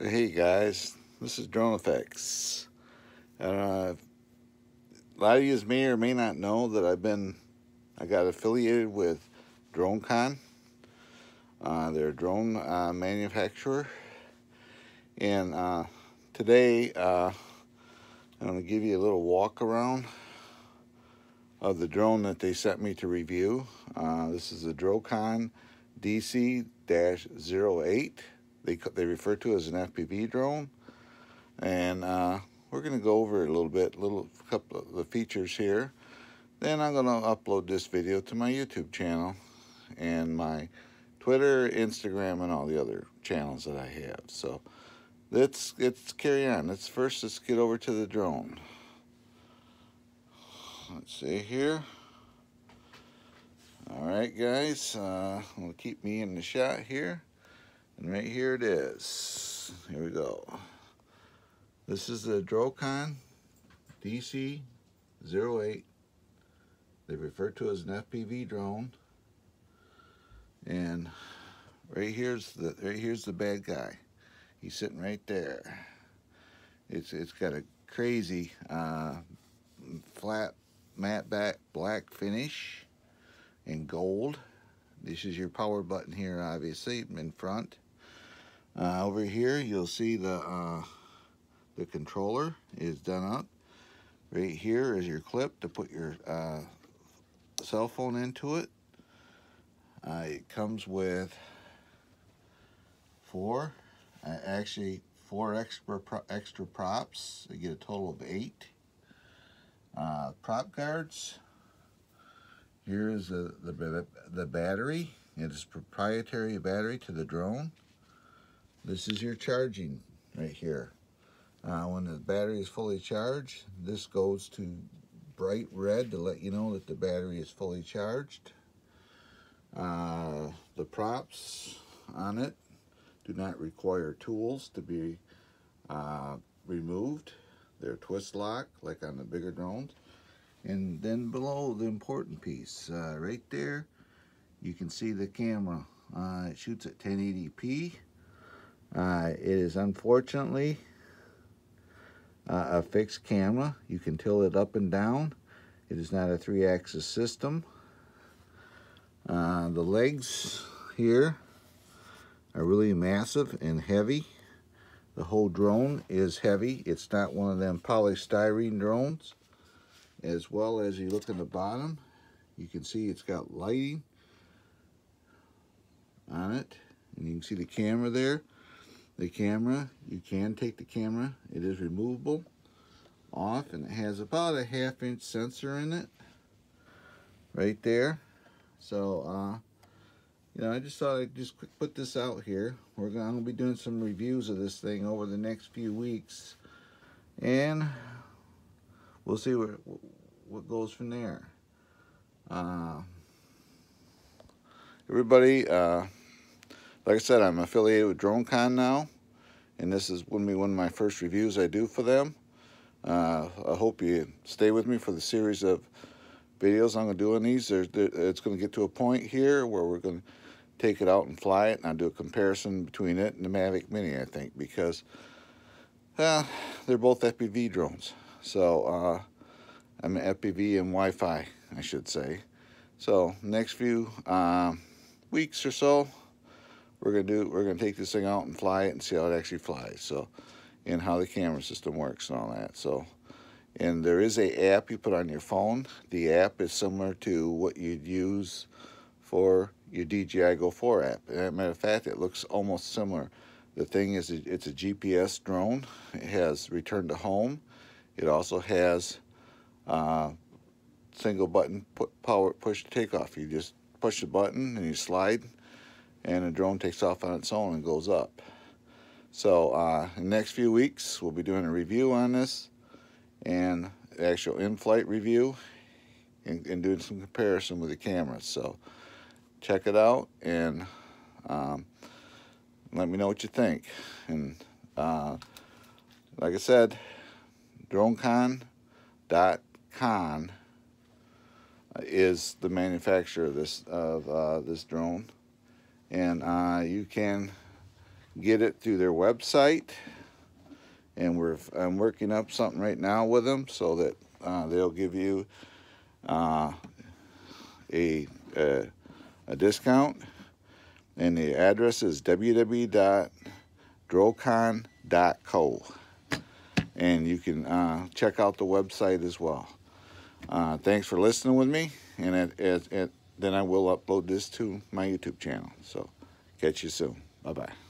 Hey guys, this is Drone Effects. A lot of you may or may not know that I got affiliated with DroneCon. They're a drone manufacturer, and today I'm going to give you a little walk around of the drone that they sent me to review. This is a DroneCon Dc-08. They refer to it as an FPV drone, and we're going to go over it a little bit, couple of the features here. Then I'm going to upload this video to my YouTube channel and my Twitter, Instagram, and all the other channels that I have. So let's carry on. Let's get over to the drone. Let's see here. All right, guys. We'll keep me in the shot here, and right here it is. Here we go. This is the DroneCon Dc-08. They refer to it as an FPV drone. And right here's the bad guy. He's sitting right there. It's got a crazy flat matte back black finish in gold. This is your power button here, obviously, in front. Over here you'll see the controller is done up. Right here is your clip to put your cell phone into it. It comes with four extra props. You get a total of 8 prop guards. Here is the battery. It is proprietary battery to the drone. This is your charging right here. When the battery is fully charged, this goes to bright red to let you know that the battery is fully charged. The props on it do not require tools to be removed. They're twist lock like on the bigger drones. And then below, the important piece, right there, you can see the camera. It shoots at 1080p. It is unfortunately a fixed camera. You can tilt it up and down. It is not a 3-axis system. The legs here are really massive and heavy. The whole drone is heavy. It's not one of them polystyrene drones. As well as you look in the bottom, you can see it's got lighting on it. And you can see the camera there. The camera, you can take the camera. It is removable off, and it has about a 1/2-inch sensor in it right there. So I just thought I'd just put this out here. I'm going to be doing some reviews of this thing over the next few weeks, and we'll see what goes from there. Everybody, like I said, I'm affiliated with DroneCon now, and this is one of my first reviews I do for them. I hope you stay with me for the series of videos I'm going to do on these. It's going to get to a point here where we're going to take it out and fly it, and I'll do a comparison between it and the Mavic Mini, I think, because they're both FPV drones. So I'm an FPV and Wi-Fi, I should say. So next few weeks or so, we're gonna take this thing out and fly it and see how it actually flies. So, and how the camera system works and all that. So, and there is a app you put on your phone. The app is similar to what you'd use for your DJI Go 4 app. As a matter of fact, it looks almost similar. The thing is, it's a GPS drone. It has return to home. It also has single button push to takeoff. You just push the button and you slide, and the drone takes off on its own and goes up. So in the next few weeks, we'll be doing a review on this, and actual in-flight review, and doing some comparison with the cameras. So check it out, and let me know what you think. And like I said, DroneCon.com is the manufacturer of this drone, and you can get it through their website, and I'm working up something right now with them so that they'll give you a discount. And the address is www.drocon.co, and you can check out the website as well. Thanks for listening with me, and then I will upload this to my YouTube channel. So catch you soon. Bye-bye.